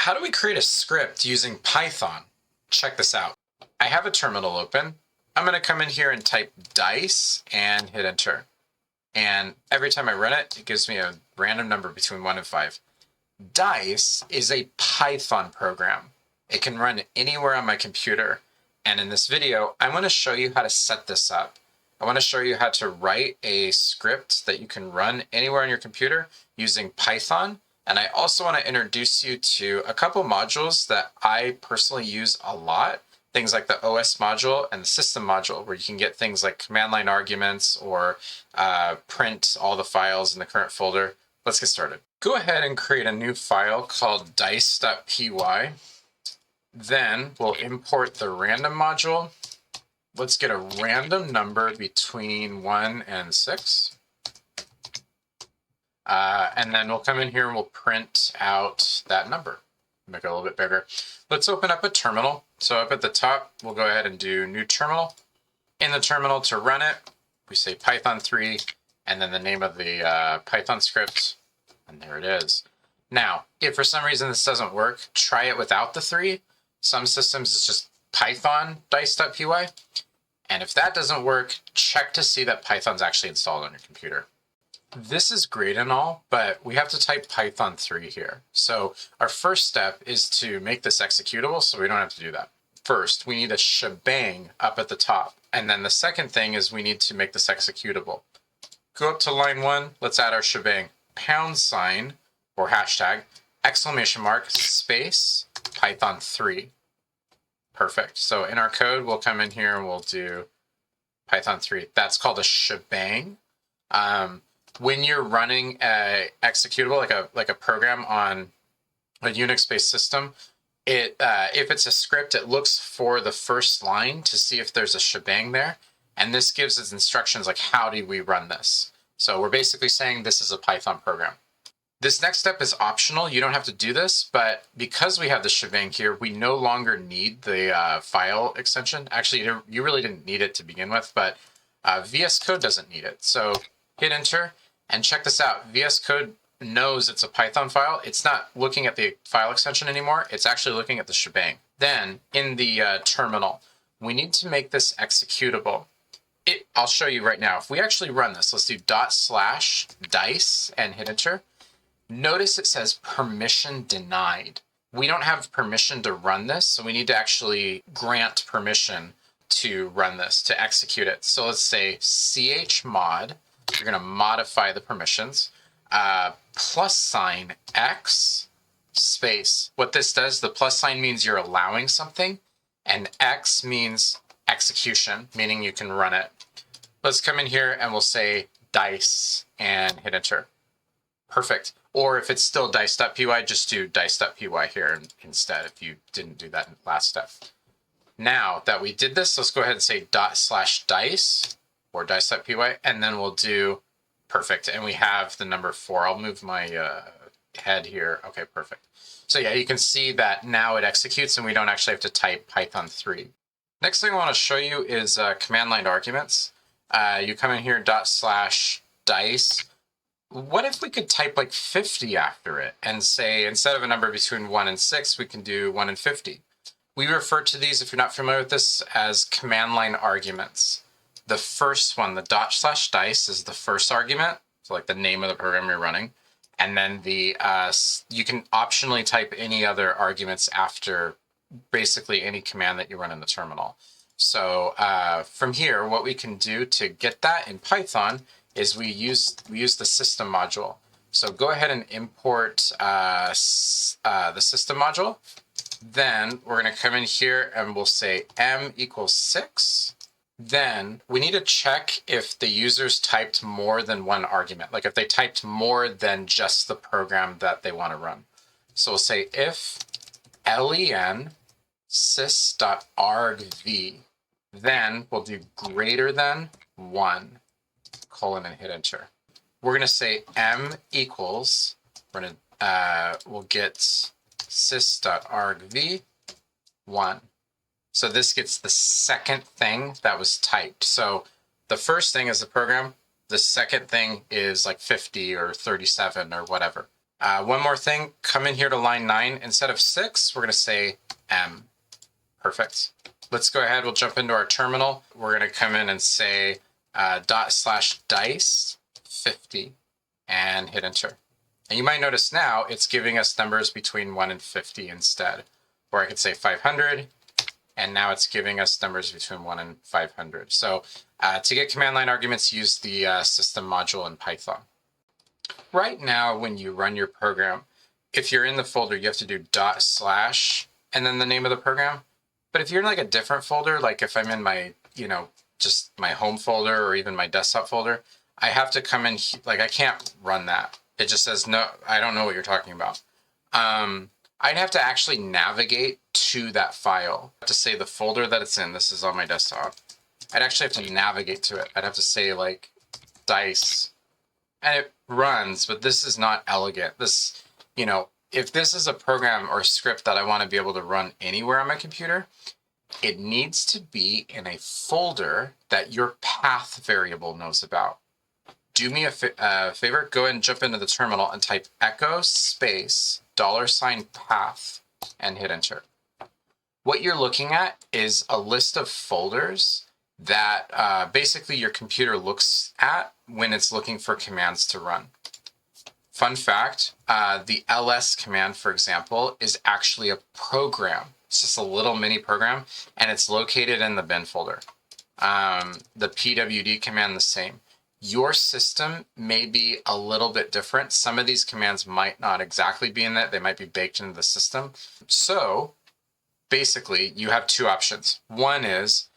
How do we create a script using Python? Check this out. I have a terminal open. I'm going to come in here and type dice and hit enter. And every time I run it, it gives me a random number between 1 and 5. Dice is a Python program. It can run anywhere on my computer. And in this video, I'm going to show you how to set this up. I want to show you how to write a script that you can run anywhere on your computer using Python. And I also want to introduce you to a couple modules that I personally use a lot. Things like the OS module and the system module, where you can get things like command line arguments or print all the files in the current folder. Let's get started. Go ahead and create a new file called dice.py. Then we'll import the random module. Let's get a random number between 1 and 6. And then we'll come in here and we'll print out that number. Make it a little bit bigger. Let's open up a terminal. So up at the top, we'll go ahead and do new terminal. In the terminal, to run it, we say Python 3 and then the name of the Python script. And there it is. Now, if for some reason this doesn't work, try it without the 3. Some systems it's just Python dice.py. And if that doesn't work, check to see that Python's actually installed on your computer. This is great and all, but we have to type Python 3 here. So our first step is to make this executable, so we don't have to do that. First, we need a shebang up at the top. And then the second thing is we need to make this executable. Go up to line 1, let's add our shebang. # or hashtag, exclamation mark, space, Python 3. Perfect. So in our code, we'll come in here and we'll do Python 3. That's called a shebang. When you're running a executable, like a program on a Unix-based system, if it's a script, it looks for the first line to see if there's a shebang there. And this gives us instructions like, how do we run this? So we're basically saying this is a Python program. This next step is optional. You don't have to do this, but because we have the shebang here, we no longer need the file extension. Actually, you really didn't need it to begin with, but VS Code doesn't need it. So hit enter and check this out. VS Code knows it's a Python file. It's not looking at the file extension anymore. It's actually looking at the shebang. Then in the terminal, we need to make this executable. I'll show you right now. If we actually run this, let's do /dice and hit enter. Notice it says permission denied. We don't have permission to run this, so we need to actually grant permission to run this, to execute it. So let's say chmod. You're going to modify the permissions. +x space. What this does, the plus sign means you're allowing something, and X means execution, meaning you can run it. Let's come in here and we'll say dice and hit enter. Perfect. Or if it's still dice.py, just do dice.py here instead if you didn't do that in the last step. Now that we did this, let's go ahead and say /dice or dice.py, and then we'll do perfect. And we have the number 4. I'll move my head here. Okay, perfect. So yeah, you can see that now it executes and we don't actually have to type Python 3. Next thing I want to show you is command line arguments. You come in here /dice. What if we could type like 50 after it and say, instead of a number between 1 and 6, we can do 1 and 50. We refer to these, if you're not familiar with this, as command line arguments. The first one, the /dice, is the first argument, so like the name of the program you're running. And then the you can optionally type any other arguments after basically any command that you run in the terminal. So from here, what we can do to get that in Python is we use the system module. So go ahead and import the system module. Then we're going to come in here and we'll say m = 6. Then we need to check if the users typed more than one argument, like if they typed more than just the program that they want to run. So we'll say if len sys.argv, then we'll do greater than 1, : and hit enter. We're going to say m equals, we'll get sys.argv 1. So this gets the second thing that was typed. So the first thing is the program. The second thing is like 50 or 37 or whatever. One more thing, come in here to line 9. Instead of 6, we're going to say M. Perfect. Let's go ahead. We'll jump into our terminal. We're going to come in and say /dice 50 and hit enter. And you might notice now it's giving us numbers between 1 and 50 instead. Or I could say 500, and now it's giving us numbers between 1 and 500. So to get command line arguments, use the system module in Python. Right now, when you run your program, if you're in the folder, you have to do // and then the name of the program. But if you're in like a different folder, like if I'm in my, just my home folder or even my desktop folder, I have to come in, like I can't run that. It just says, no, I don't know what you're talking about. I'd have to actually navigate to that file to say the folder that it's in. This is on my desktop. I'd actually have to navigate to it. I'd have to say like dice, and it runs, but this is not elegant. This, if this is a program or a script that I want to be able to run anywhere on my computer, it needs to be in a folder that your path variable knows about. Do me a favor, go ahead and jump into the terminal and type echo space $path and hit enter. What you're looking at is a list of folders that basically your computer looks at when it's looking for commands to run. Fun fact, the ls command, for example, is actually a program. It's just a little mini program, and it's located in the bin folder. The pwd command, the same. Your system may be a little bit different. Some of these commands might not exactly be in that. They might be baked into the system. So basically, you have two options. One is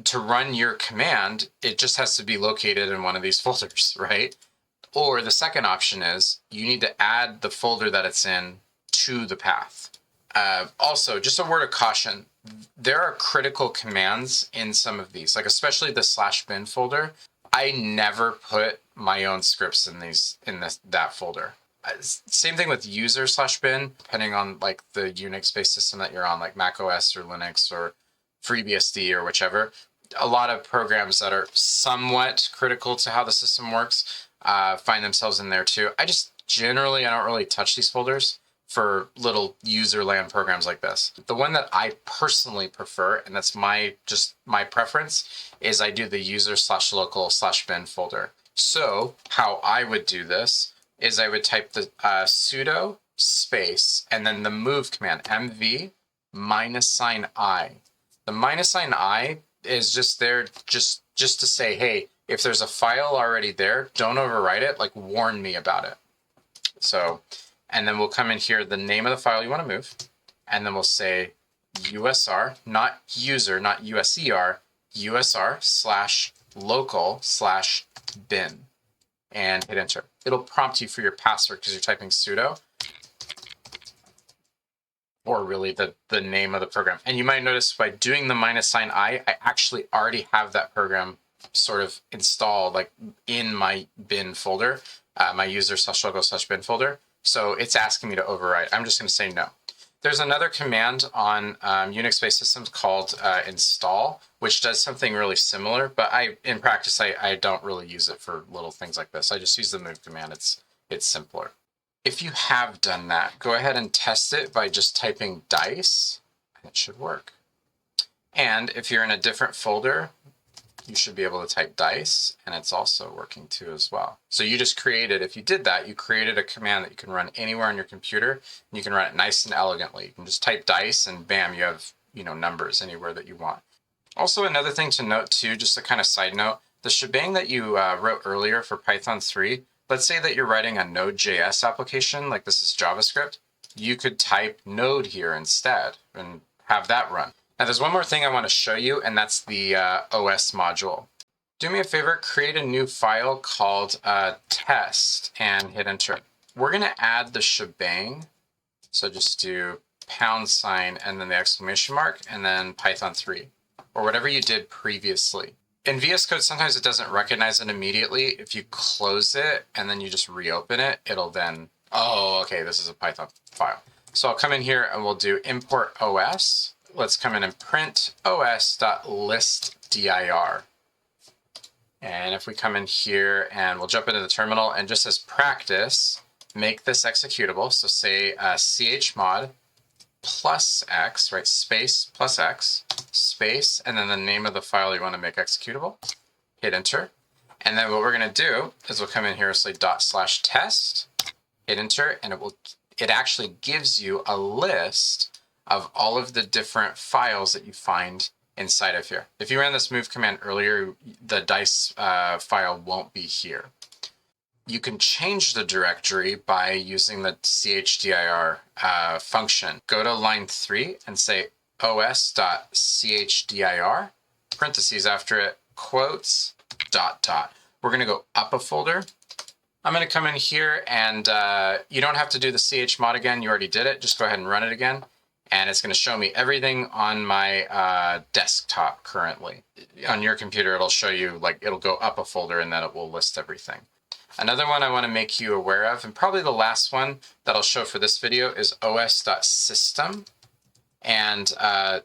to run your command, it just has to be located in one of these folders, right? Or the second option is you need to add the folder that it's in to the path. Also, just a word of caution, there are critical commands in some of these, like especially the /bin folder. I never put my own scripts in that folder. Same thing with user /bin, depending on like the Unix-based system that you're on, like macOS or Linux or FreeBSD or whichever. A lot of programs that are somewhat critical to how the system works find themselves in there too. I don't really touch these folders for little user land programs like this. The one that I personally prefer, and that's my preference, is I do the user /local/bin folder. So how I would do this is I would type the sudo space and then the move command, mv -i. The -i is just there just to say, hey, if there's a file already there, don't overwrite it, like warn me about it. So, and then we'll come in here, the name of the file you want to move, and then we'll say usr, not user, not usr, usr /local/bin, and hit enter. It'll prompt you for your password because you're typing sudo, or really the name of the program. And you might notice by doing the -i, I actually already have that program sort of installed like in my bin folder, my user /local/bin folder. So it's asking me to overwrite. I'm just going to say no. There's another command on Unix-based systems called install, which does something really similar, but in practice, I don't really use it for little things like this. I just use the move command. It's simpler. If you have done that, go ahead and test it by just typing dice, and it should work. And if you're in a different folder, you should be able to type dice, and it's also working too as well. So you just created, if you did that, you created a command that you can run anywhere on your computer, and you can run it nice and elegantly. You can just type dice, and bam, you have numbers anywhere that you want. Also, another thing to note too, just a kind of side note, the shebang that you wrote earlier for Python 3, let's say that you're writing a Node.js application, like this is JavaScript, you could type node here instead and have that run. Now there's one more thing I want to show you, and that's the OS module. Do me a favor, create a new file called test and hit enter. We're going to add the shebang. So just do # and then the exclamation mark and then Python 3 or whatever you did previously. In VS Code, sometimes it doesn't recognize it immediately. If you close it and then you just reopen it, it'll then, oh, okay, this is a Python file. So I'll come in here and we'll do import OS. Let's come in and print os.listdir. And if we come in here and we'll jump into the terminal, and just as practice, make this executable. So say chmod plus x, right? Space plus x, space, and then the name of the file you want to make executable. Hit enter. And then what we're going to do is we'll come in here, say ./test, hit enter, and it actually gives you a list of all of the different files that you find inside of here. If you ran this move command earlier, the dice file won't be here. You can change the directory by using the chdir function. Go to line 3 and say os.chdir, parentheses after it, quotes, ... We're going to go up a folder. I'm going to come in here and you don't have to do the chmod again. You already did it. Just go ahead and run it again. And it's going to show me everything on my desktop currently. On your computer, it'll show you, like, it'll go up a folder and then it will list everything. Another one I want to make you aware of, and probably the last one that I'll show for this video, is os.system. And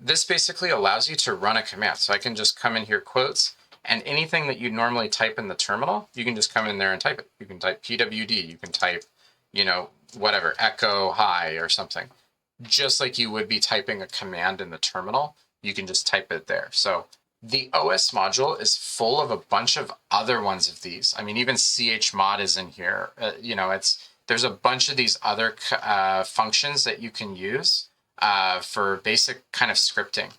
this basically allows you to run a command. So I can just come in here, quotes, and anything that you normally type in the terminal, you can just come in there and type it. You can type pwd, you can type, you know, whatever, echo hi or something. Just like you would be typing a command in the terminal, you can just type it there. So the OS module is full of a bunch of other ones of these. I mean, even chmod is in here. You know, there's a bunch of these other functions that you can use for basic kind of scripting.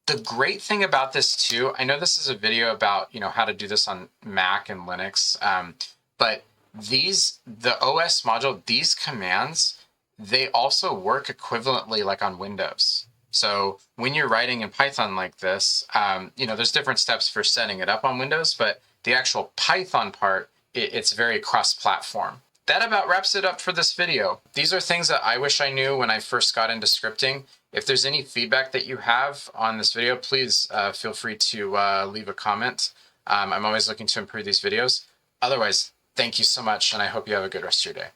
The great thing about this too, I know this is a video about, you know, how to do this on Mac and Linux, but the OS module, these commands, they also work equivalently like on Windows. So when you're writing in Python like this, you know, there's different steps for setting it up on Windows, but the actual Python part, it's very cross-platform. That about wraps it up for this video. These are things that I wish I knew when I first got into scripting. If there's any feedback that you have on this video, please feel free to leave a comment. I'm always looking to improve these videos. Otherwise, thank you so much, and I hope you have a good rest of your day.